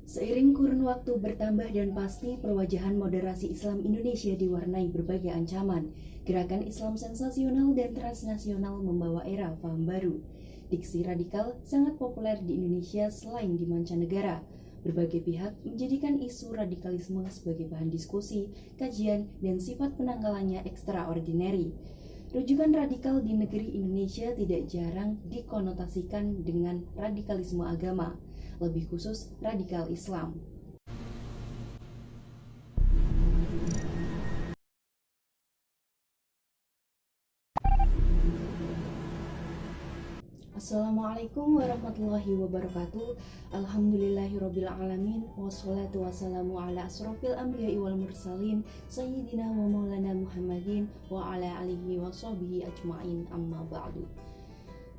Seiring kurun waktu bertambah dan pasti perwajahan moderasi Islam Indonesia diwarnai berbagai ancaman. Gerakan Islam sensasional dan transnasional membawa era paham baru. Diksi radikal sangat populer di Indonesia selain di mancanegara. Berbagai pihak menjadikan isu radikalisme sebagai bahan diskusi, kajian, dan sifat penanggalannya ekstraordinari. Rujukan radikal di negeri Indonesia tidak jarang dikonotasikan dengan radikalisme agama, lebih khusus radikal Islam. Assalamualaikum warahmatullahi wabarakatuh. Alhamdulillahirrabbilalamin. Wassalatu wassalamu ala asrofil anbiya'i wal mursalin Sayyidina wa maulana Muhammadin wa ala alihi wa sahbihi ajma'in, amma ba'du.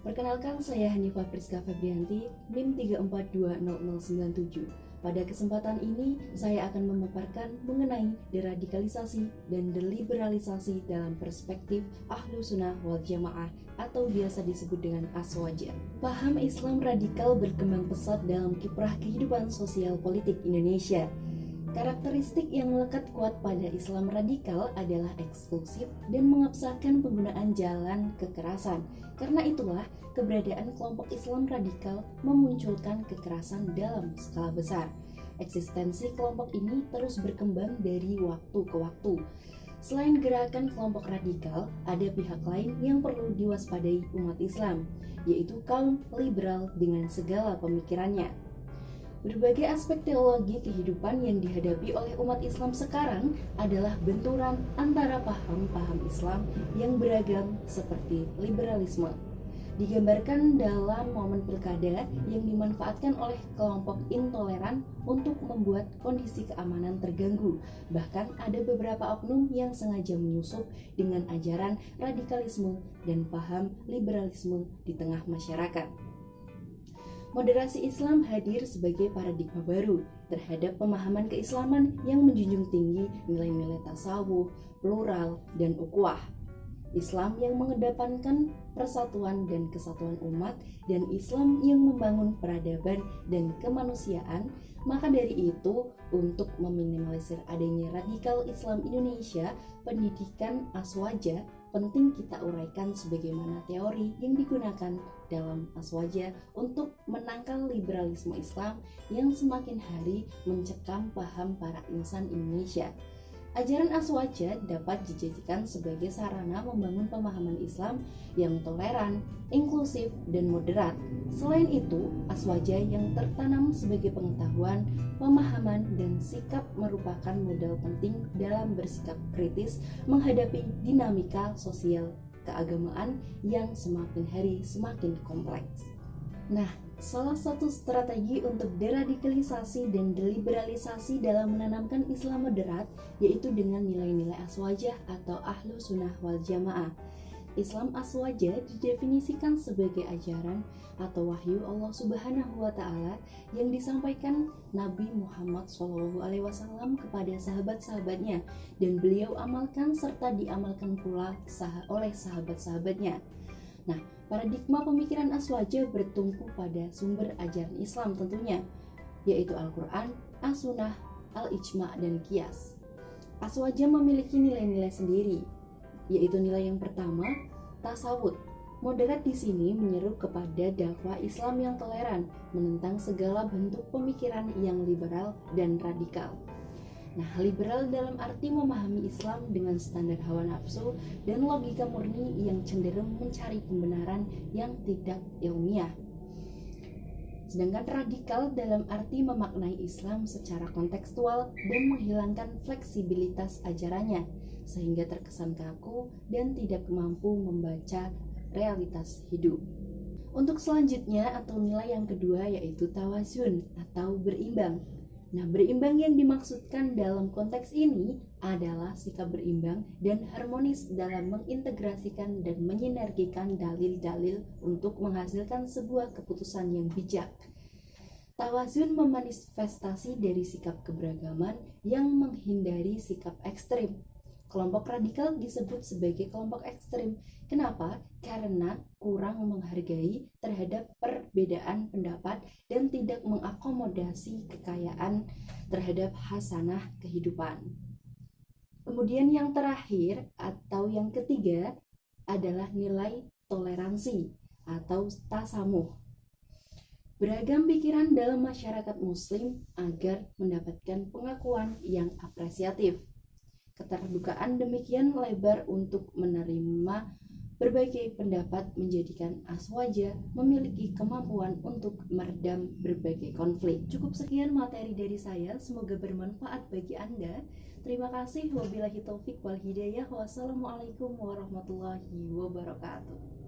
Perkenalkan, saya Hanifah Priska Febrianti, NIM 3420097. Pada kesempatan ini, saya akan memaparkan mengenai deradikalisasi dan deliberalisasi dalam perspektif Ahlu Sunnah wal Jamaah atau biasa disebut dengan Aswaja. Paham Islam radikal berkembang pesat dalam kiprah kehidupan sosial politik Indonesia. Karakteristik yang melekat kuat pada Islam radikal adalah eksklusif dan mengabsahkan penggunaan jalan kekerasan. Karena itulah, keberadaan kelompok Islam radikal memunculkan kekerasan dalam skala besar. Eksistensi kelompok ini terus berkembang dari waktu ke waktu. Selain gerakan kelompok radikal, ada pihak lain yang perlu diwaspadai umat Islam, yaitu kaum liberal dengan segala pemikirannya. Berbagai aspek teologi kehidupan yang dihadapi oleh umat Islam sekarang adalah benturan antara paham-paham Islam yang beragam seperti liberalisme. Digambarkan dalam momen pilkada yang dimanfaatkan oleh kelompok intoleran untuk membuat kondisi keamanan terganggu. Bahkan ada beberapa oknum yang sengaja menyusup dengan ajaran radikalisme dan paham liberalisme di tengah masyarakat. Moderasi Islam hadir sebagai paradigma baru terhadap pemahaman keislaman yang menjunjung tinggi nilai-nilai tasawuf, plural, dan ukhuwah. Islam yang mengedepankan persatuan dan kesatuan umat, dan Islam yang membangun peradaban dan kemanusiaan. Maka dari itu, untuk meminimalisir adanya radikal Islam Indonesia, pendidikan Aswaja penting kita uraikan sebagaimana teori yang digunakan dalam Aswaja untuk menangkal liberalisme Islam yang semakin hari mencekam paham para insan Indonesia. Ajaran Aswaja dapat dijadikan sebagai sarana membangun pemahaman Islam yang toleran, inklusif, dan moderat. Selain itu, Aswaja yang tertanam sebagai pengetahuan, pemahaman, dan sikap merupakan modal penting dalam bersikap kritis menghadapi dinamika sosial keagamaan yang semakin hari semakin kompleks. Nah, salah satu strategi untuk deradikalisasi dan deliberalisasi dalam menanamkan Islam moderat yaitu dengan nilai-nilai Aswajah atau Ahlu Sunnah wal Jamaah. Islam Aswaja didefinisikan sebagai ajaran atau wahyu Allah Subhanahu wa Ta'ala yang disampaikan Nabi Muhammad SAW kepada sahabat-sahabatnya, dan beliau amalkan serta diamalkan pula oleh sahabat-sahabatnya. Nah, paradigma pemikiran Aswaja bertumpu pada sumber ajaran Islam tentunya, yaitu Al-Quran, As-Sunnah, Al-Ijma', dan Qiyas. Aswaja memiliki nilai-nilai sendiri, yaitu nilai yang pertama, tasawuf. Moderat di sini menyeru kepada dakwah Islam yang toleran, menentang segala bentuk pemikiran yang liberal dan radikal. Nah, liberal dalam arti memahami Islam dengan standar hawa nafsu dan logika murni yang cenderung mencari pembenaran yang tidak ilmiah. Sedangkan radikal dalam arti memaknai Islam secara kontekstual dan menghilangkan fleksibilitas ajarannya, sehingga terkesan kaku dan tidak mampu membaca realitas hidup. Untuk selanjutnya atau nilai yang kedua yaitu tawazun atau berimbang. Nah, berimbang yang dimaksudkan dalam konteks ini adalah sikap berimbang dan harmonis dalam mengintegrasikan dan menyinergikan dalil-dalil untuk menghasilkan sebuah keputusan yang bijak. Tawazun memanifestasi dari sikap keberagaman yang menghindari sikap ekstrim. Kelompok radikal disebut sebagai kelompok ekstrim. Kenapa? Karena kurang menghargai terhadap perbedaan pendapat dan tidak mengakomodasi kekayaan terhadap hasanah kehidupan. Kemudian yang terakhir atau yang ketiga adalah nilai toleransi atau tasamuh. Beragam pikiran dalam masyarakat muslim agar mendapatkan pengakuan yang apresiatif. Keterbukaan demikian lebar untuk menerima berbagai pendapat menjadikan Aswaja memiliki kemampuan untuk meredam berbagai konflik. Cukup sekian materi dari saya, semoga bermanfaat bagi Anda. Terima kasih. Wabillahi taufik wal hidayah. Wassalamualaikum warahmatullahi wabarakatuh.